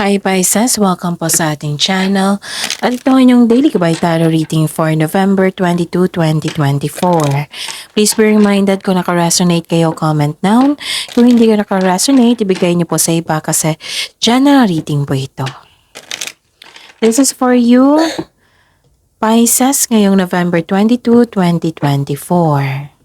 Hi Pisces! Welcome po sa ating channel. At ito ang inyong daily Gabay Tarot reading for November 22, 2024. Please be reminded kung naka-resonate kayo, comment down. Kung hindi ka naka-resonate, ibigay niyo po sa iba kasi general reading po ito. This is for you, Pisces, ngayong November 22, 2024.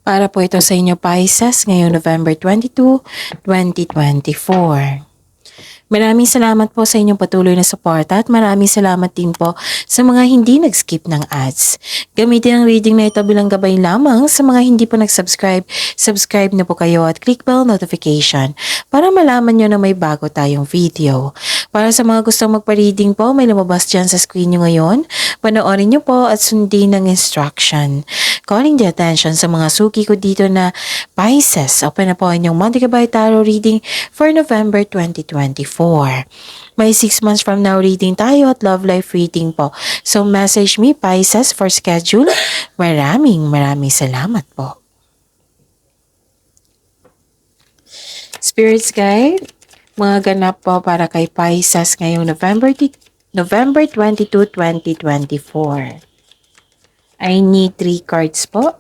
Para po ito sa inyo Pisces ngayong November 22, 2024. Maraming salamat po sa inyong patuloy na suporta at maraming salamat din po sa mga hindi nag-skip ng ads. Gamitin ang reading na ito bilang gabay lamang sa mga hindi po nag-subscribe. Subscribe na po kayo at click bell notification para malaman nyo na may bago tayong video. Para sa mga gustong magpa-reading po, may lumabas dyan sa screen nyo ngayon. Panoorin nyo po at sundin ng instruction. Calling the attention sa mga suki ko dito na Pisces. Open na po inyong Monthly Gabay Tarot reading for November 2024. May 6 months from now reading tayo at love life reading po. So message me Pisces for schedule. Maraming salamat po. Spirits Guide, mga ganap po para kay Pisces ngayong November 22, 2024. I need 3 cards po.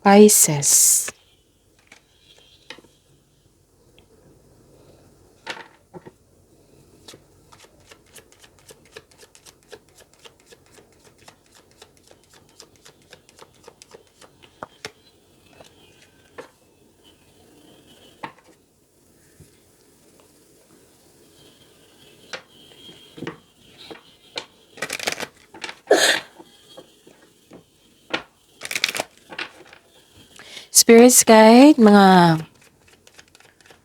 Pisces. Spirits Guide,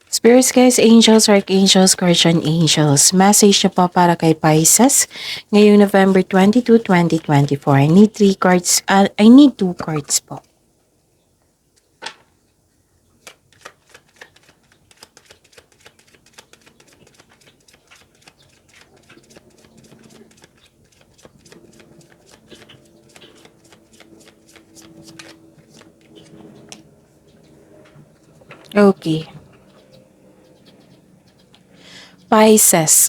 Spirits Guides, Angels, Archangels, Guardian Angels. Message na po para kay Pisces ngayong November 22, 2024. I need 2 cards po. Okay. Pisces.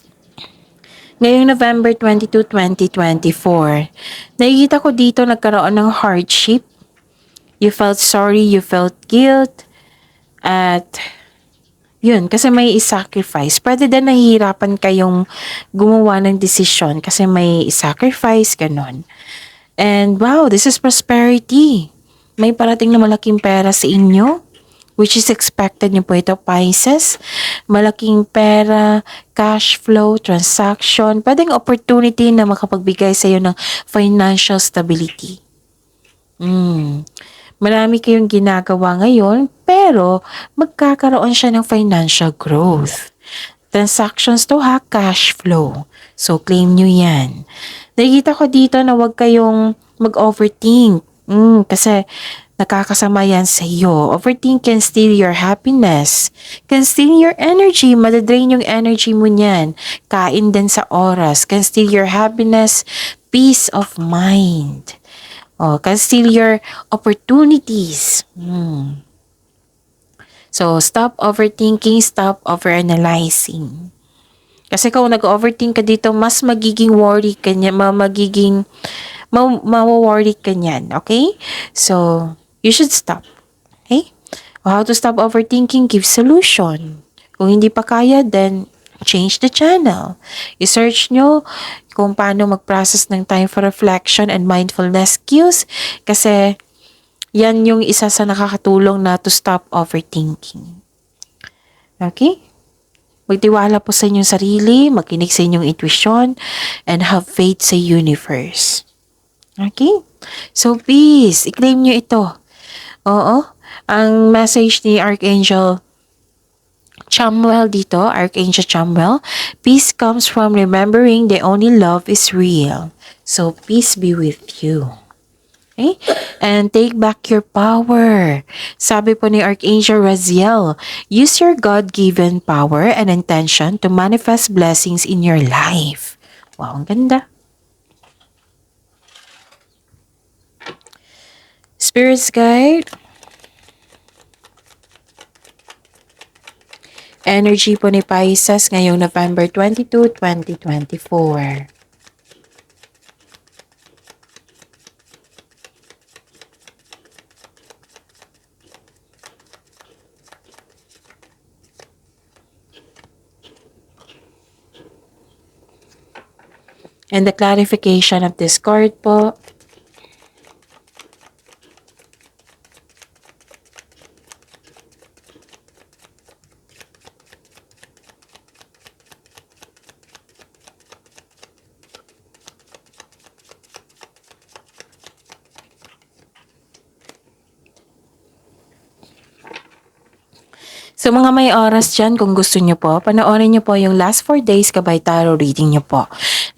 Ngayong November 22, 2024, nakikita ko dito nagkaroon ng hardship. You felt sorry, you felt guilt, at yun, kasi may i-sacrifice. Pwede din nahihirapan kayong gumawa ng desisyon kasi may i-sacrifice, ganon. And wow, this is prosperity. May parating na malaking pera sa inyo, which is expected nyo po ito, Pisces. Malaking pera, cash flow, transaction, pwedeng opportunity na makapagbigay sa iyo ng financial stability. Marami kayong ginagawa ngayon, pero magkakaroon siya ng financial growth. Transactions to ha, cash flow. So, claim nyo yan. Nakikita ko dito na huwag kayong mag-overthink. Kasi nakakasama yan sa iyo. Overthink can steal your happiness. Can steal your energy. Madadrain yung energy mo niyan. Kain din sa oras. Can steal your happiness, peace of mind. Can steal your opportunities. So, stop overthinking, stop overanalyzing. Kasi kung nag-overthink ka dito, mas magiging worry ka niya, mawaworry ka niyan, okay? So, you should stop, okay? How to stop overthinking? Give solution. Kung hindi pa kaya, then change the channel. I-search nyo kung paano mag-process ng time for reflection and mindfulness cues kasi yan yung isa sa nakakatulong na to stop overthinking. Okay? Magtiwala po sa inyong sarili, makinig sa inyong intuition, and have faith sa universe. Okay? So, please, i-claim nyo ito. Oo. Ang message ni Archangel Chamuel dito, Archangel Chamuel. Peace comes from remembering the only love is real. So, peace be with you. Okay? And take back your power. Sabi po ni Archangel Raziel, use your God-given power and intention to manifest blessings in your life. Wow, ang ganda. Spirits Guide. Energy po ni Pisces ngayong November 22, 2024. And the clarification of this card po. So mga may oras dyan, kung gusto nyo po, panoorin nyo po yung last 4 days kabay tarot reading nyo po.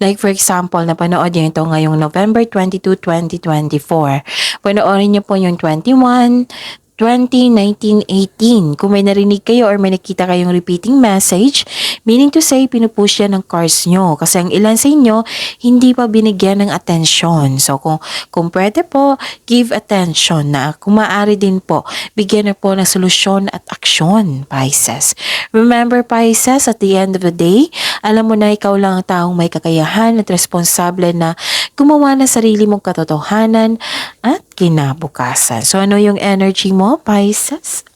Like for example, napanood nyo ito ngayong November 22, 2024. Panoorin nyo po yung 21, 20, 19, 18. Kung may narinig kayo or may nakita kayong repeating message, meaning to say, pinupush yan ng cards nyo. Kasi ang ilan sa inyo, hindi pa binigyan ng atensyon. So, kung pwede po, give attention na. Kung maaari din po, bigyan na po ng solusyon at aksyon, Pisces. Remember, Pisces, at the end of the day, alam mo na ikaw lang ang taong may kakayahan at responsable na gumawa ng sarili mong katotohanan at kinabukasan. So, ano yung energy mo, Pisces?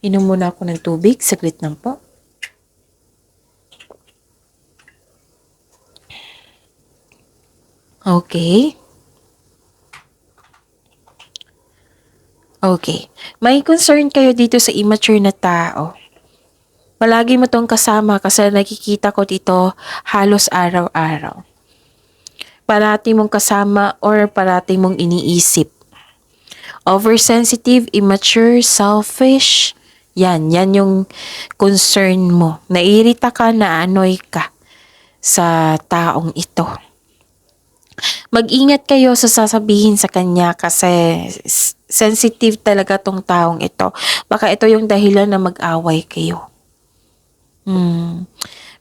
Inom muna ako ng tubig. Saglit lang po. Okay. Okay. May concern kayo dito sa immature na tao. Palagi mo tong kasama kasi nakikita ko dito halos araw-araw. Parati mong kasama or parati mong iniisip. Oversensitive, immature, selfish. Yan yung concern mo. Nairita ka, naanoy ka sa taong ito. Mag-ingat kayo sa sasabihin sa kanya kasi sensitive talaga tong taong ito. Baka ito yung dahilan na mag-away kayo.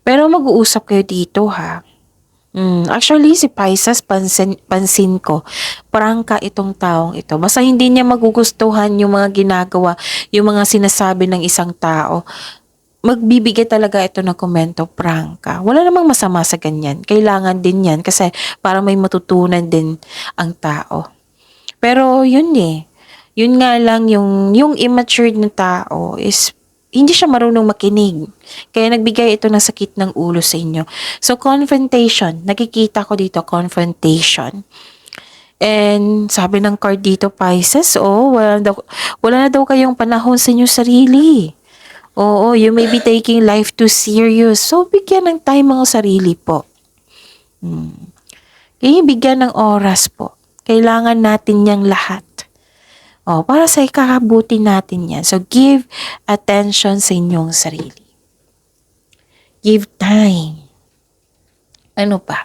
Pero mag-uusap kayo dito ha. Actually, si Pisces, pansin ko, prangka itong taong ito. Basta hindi niya magugustuhan yung mga ginagawa, yung mga sinasabi ng isang tao. Magbibigay talaga ito ng komento, prangka. Wala namang masama sa ganyan. Kailangan din yan kasi para may matutunan din ang tao. Pero yun yun nga lang yung immature na tao is hindi siya marunong makinig. Kaya nagbigay ito ng sakit ng ulo sa inyo. So, confrontation. Nakikita ko dito, confrontation. And sabi ng card dito, Pisces, wala na daw kayong panahon sa inyong sarili. Oo, you may be taking life too serious. So, bigyan ng time mga sarili po. Kaya bigyan ng oras po. Kailangan natin niyang lahat. Para sa ikakabuti natin yan. So, give attention sa inyong sarili. Give time. Ano pa?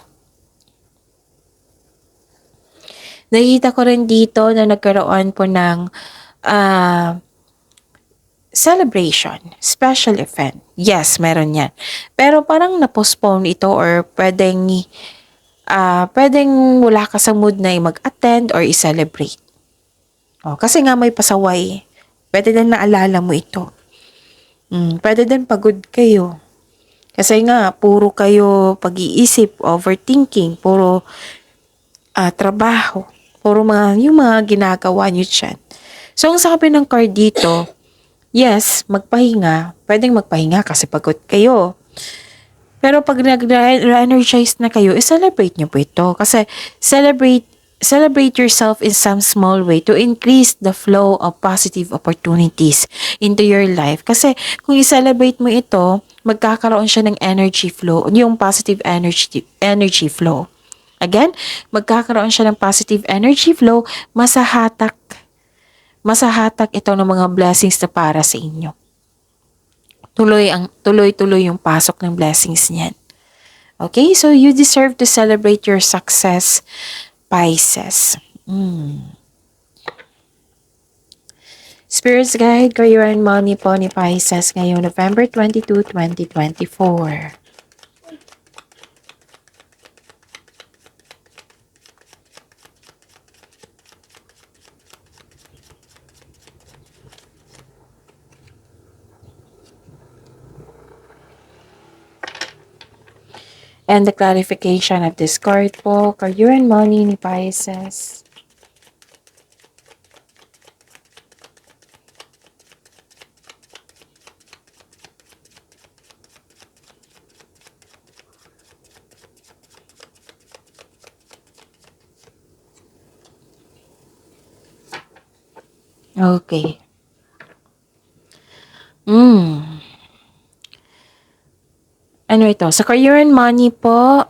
Nakita ko rin dito na nagkaroon po ng celebration, special event. Yes, meron yan. Pero parang na-postpone ito or pwedeng wala ka sa mood na mag-attend or i-celebrate. Kasi nga may pasaway. Pwede din naalala mo ito. Pwede din pagod kayo. Kasi nga, puro kayo pag-iisip, overthinking, puro trabaho, puro yung mga ginagawa nyo dyan. So, ang sabi ng card dito, yes, magpahinga. Pwedeng magpahinga kasi pagod kayo. Pero pag nag-re-energize na kayo, i-celebrate nyo po ito. Kasi celebrate yourself in some small way to increase the flow of positive opportunities into your life. Kasi kung i-celebrate mo ito, magkakaroon siya ng energy flow, yung positive energy flow. Again, magkakaroon siya ng positive energy flow, masahatak ito ng mga blessings na para sa inyo. tuloy-tuloy yung pasok ng blessings niyan. Okay, so you deserve to celebrate your success, Pisces. Spirit's Guide, Career and Money po ni Pisces ngayong November 22, 2024. And the clarification of this card po, Career and Money ni Pisces. Okay. Ano ito? Sa Career and Money po,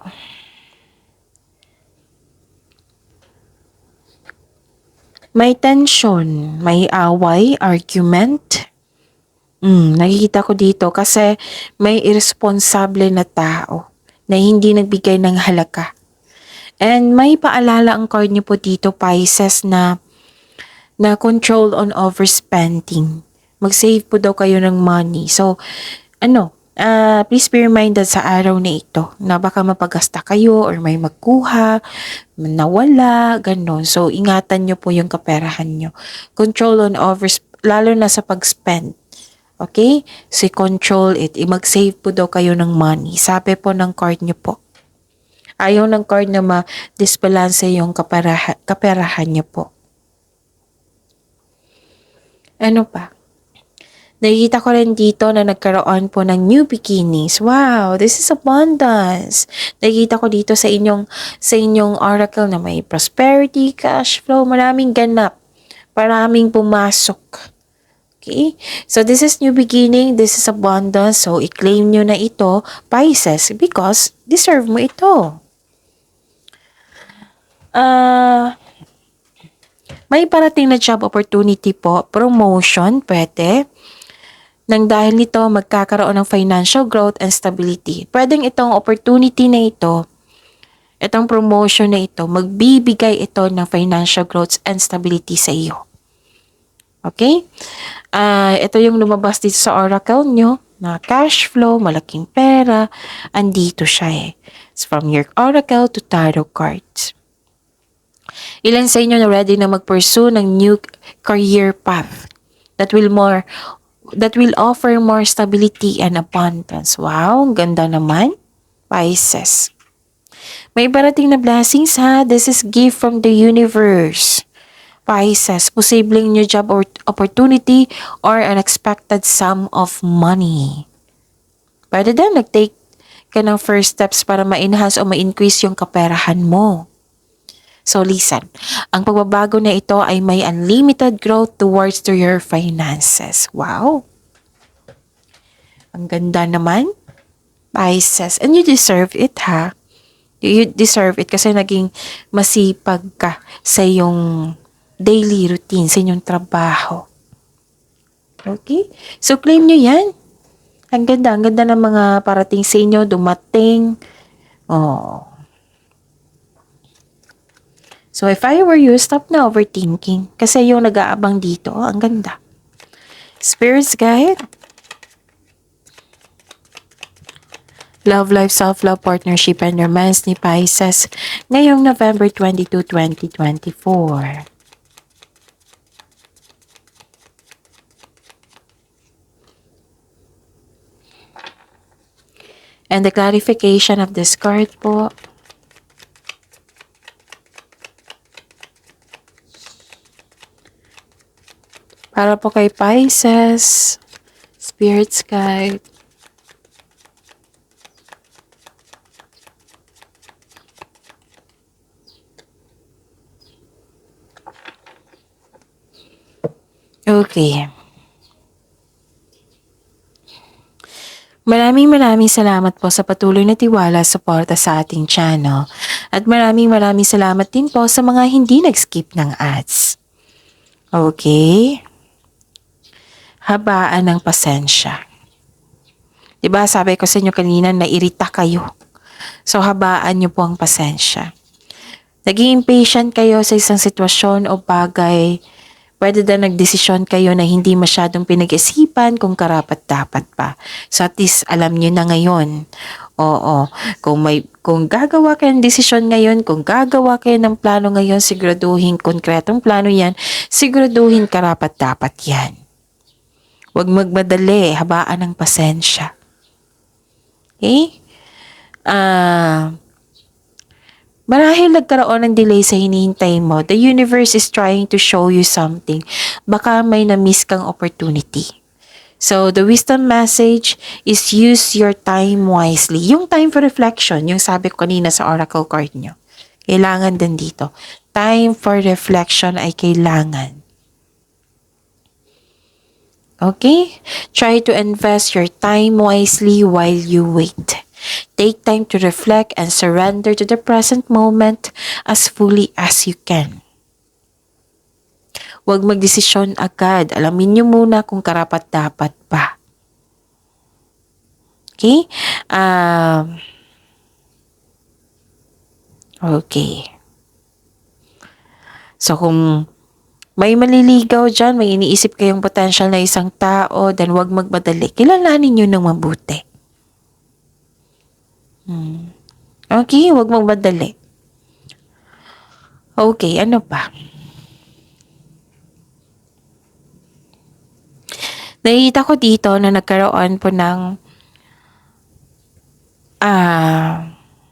may tension, may away, argument. Nakikita ko dito kasi may irresponsable na tao na hindi nagbigay ng halaga. And may paalala ang card niyo po dito, Pisces, na control on overspending. Mag-save po daw kayo ng money. So, please be reminded sa araw na ito na baka mapagasta kayo or may magkuha, nawala, ganon. So, ingatan nyo po yung kaperahan nyo. Control on lalo na sa pag-spend. Okay? So, control it. Mag-save po daw kayo ng money. Sabi po ng card nyo po. Ayaw ng card na ma-disbalance yung kaperahan nyo po. Ano pa? Nakikita ko rin dito na nagkaroon po ng new beginnings. Wow, this is abundance. Nakikita ko dito sa inyong oracle na may prosperity, cash flow, maraming ganap, maraming pumasok. Okay? So this is new beginning, this is abundance. So i-claim nyo na ito, Pisces, because deserve mo ito. May parating na job opportunity po, promotion, pwede. Nang dahil nito, magkakaroon ng financial growth and stability. Pwedeng itong opportunity na ito, itong promotion na ito, magbibigay ito ng financial growth and stability sa iyo. Okay? Ito yung lumabas dito sa oracle nyo, na cash flow, malaking pera, andito siya eh. It's from your oracle to tarot cards. Ilan sa inyo na ready na mag-pursue ng new career path that will offer more stability and abundance. Wow, ganda naman. Pisces. May parating na blessings ha. This is gift from the universe. Pisces, posibleng new job or opportunity or unexpected sum of money. Pwede din, nag-take ka ng first steps para ma-enhance o ma-increase yung kaperahan mo. So listen, ang pagbabago na ito ay may unlimited growth towards to your finances. Wow! Ang ganda naman, Pisces. And you deserve it, ha? You deserve it kasi naging masipag ka sa iyong daily routine, sa inyong trabaho. Okay? So claim nyo yan. Ang ganda ng mga parating sa inyo, dumating. Oh. So, if I were you, stop na overthinking. Kasi yung nag-aabang dito, ang ganda. Spirit's Guide. Love, life, self-love, partnership, and romance ni Pisces ngayong November 22, 2024. And the clarification of this card po. Para po kay Pisces, Spirit's Guide. Okay. Maraming salamat po sa patuloy na tiwala, suporta sa ating channel. At maraming salamat din po sa mga hindi nag-skip ng ads. Okay? Habaan ng pasensya. 'Di ba sabi ko sa inyo kanina, nairita kayo. So, habaan niyo po ang pasensya. Naging impatient kayo sa isang sitwasyon o bagay, pwede din nagdesisyon kayo na hindi masyadong pinag-isipan kung karapat-dapat pa. So at least alam niyo na ngayon. Oo, kung gagawa kayo ng desisyon ngayon, kung gagawa kayo ng plano ngayon, siguraduhin konkretong plano 'yan, siguraduhin karapat-dapat 'yan. Huwag magmadali, habaan ng pasensya. Okay? Marahil nagkaroon ng delay sa hinihintay mo. The universe is trying to show you something. Baka may na-miss kang opportunity. So, the wisdom message is use your time wisely. Yung time for reflection, yung sabi ko kanina sa oracle card nyo. Kailangan din dito. Time for reflection ay kailangan. Okay? Try to invest your time wisely while you wait. Take time to reflect and surrender to the present moment as fully as you can. Huwag magdesisyon agad. Alamin niyo muna kung karapat-dapat pa. Okay? Okay. So, kung may maliligaw dyan, may iniisip kayong potential na isang tao, then huwag magmadali. Kilalanin niyo ng mabuti. Okay, huwag magmadali. Okay, ano pa? Nakita ko dito na nagkaroon po ng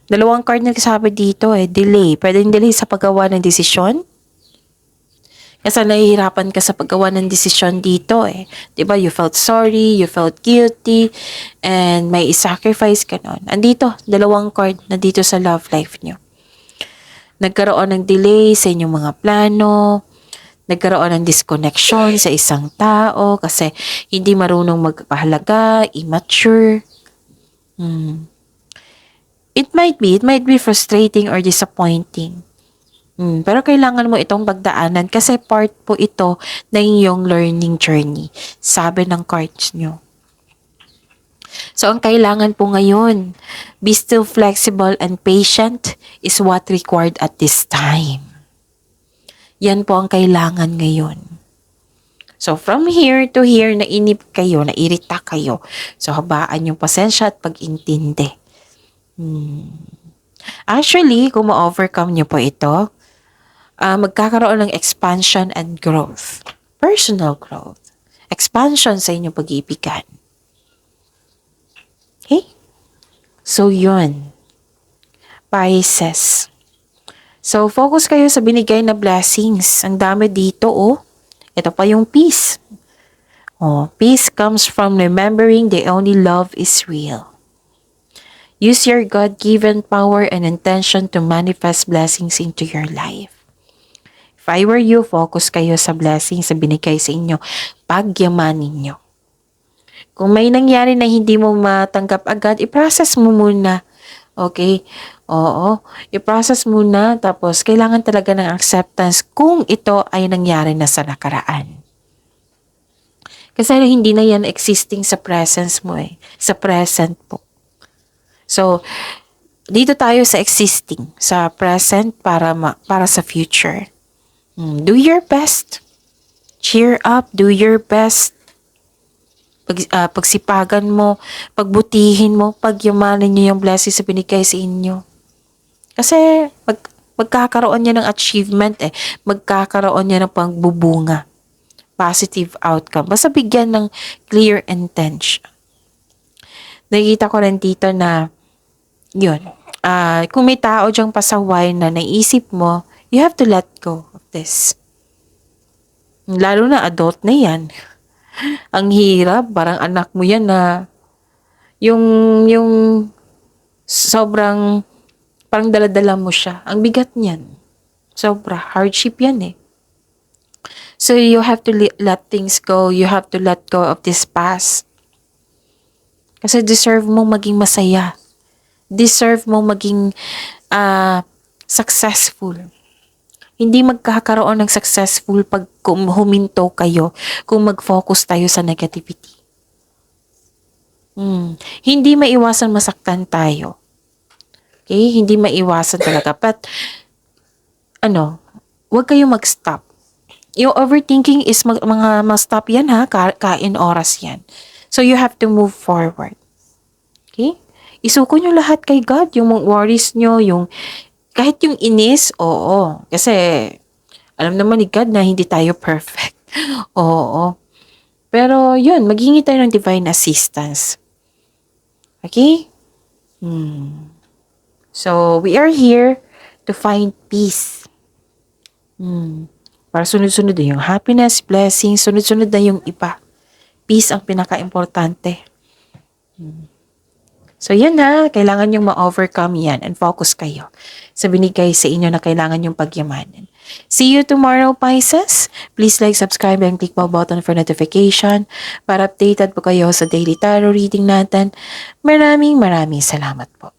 dalawang card na sabi dito delay. Pwedeng delay sa paggawa ng desisyon. Kasi nahihirapan ka sa paggawa ng desisyon dito Diba? You felt sorry, you felt guilty, and may sacrifice ka nun. Andito, dalawang card na dito sa love life nyo. Nagkaroon ng delay sa inyong mga plano, nagkaroon ng disconnection sa isang tao kasi hindi marunong magpahalaga, immature. It might be frustrating or disappointing. Pero kailangan mo itong pagdaanan kasi part po ito na iyong learning journey. Sabi ng cards nyo. So, ang kailangan po ngayon, be still flexible and patient is what required at this time. Yan po ang kailangan ngayon. So, from here to here, nainip kayo, nairita kayo. So, habaan yung pasensya at pag-intindi. Actually, kung ma-overcome nyo po ito, magkakaroon ng expansion and growth. Personal growth. Expansion sa inyong pag-iibigan. Okay? So, yun. Pisces. So, focus kayo sa binigay na blessings. Ang dami dito, Ito pa yung peace. Peace comes from remembering the only love is real. Use your God-given power and intention to manifest blessings into your life. If I were you, focus kayo sa blessings na binigay sa inyo. Pagyamanin nyo. Kung may nangyari na hindi mo matanggap agad, i-process mo muna. Okay? Oo. I-process muna. Tapos, kailangan talaga ng acceptance kung ito ay nangyari na sa nakaraan. Kasi hindi na yan existing sa presence mo Sa present po. So, dito tayo sa existing, sa present para sa future. Do your best. Cheer up, do your best. Pagsipagan mo, pagbutihin mo, pagyamanin niyo yung blessings sa binigay sa inyo. Kasi magkakaroon niya ng achievement magkakaroon niya ng pagbubunga. Positive outcome. Basta bigyan ng clear intention. Nakikita ko rin dito na yun. Kung may tao dyang pasaway na naisip mo, you have to let go of this. Lalo na adult na yan. Ang hirap, parang anak mo yan na yung sobrang parang daladala mo siya. Ang bigat niyan. Sobra. Hardship yan So you have to let things go. You have to let go of this past. Kasi deserve mong maging masaya. Deserve mong maging successful. Hindi magkakaroon ng successful pag huminto kayo kung mag-focus tayo sa negativity. Hindi maiwasan masaktan tayo. Okay? Hindi maiwasan talaga. But, huwag kayong mag-stop. Yung overthinking is mga ma-stop yan ha. Kain oras yan. So, you have to move forward. Okay? Isuko nyo lahat kay God. Yung mga worries nyo, kahit yung inis, oo. Kasi, alam naman ni God na hindi tayo perfect. Oo. Pero, yun, maghingi tayo ng divine assistance. Okay? So, we are here to find peace. Para sunod-sunod na yung happiness, blessing, sunod-sunod na yung iba. Peace ang pinaka-importante. So, yan ha. Kailangan yung ma-overcome yan and focus kayo sa binigay sa inyo na kailangan yung pagyamanin. See you tomorrow, Pisces. Please like, subscribe, and click the button for notification para updated po kayo sa daily tarot reading natin. Maraming salamat po.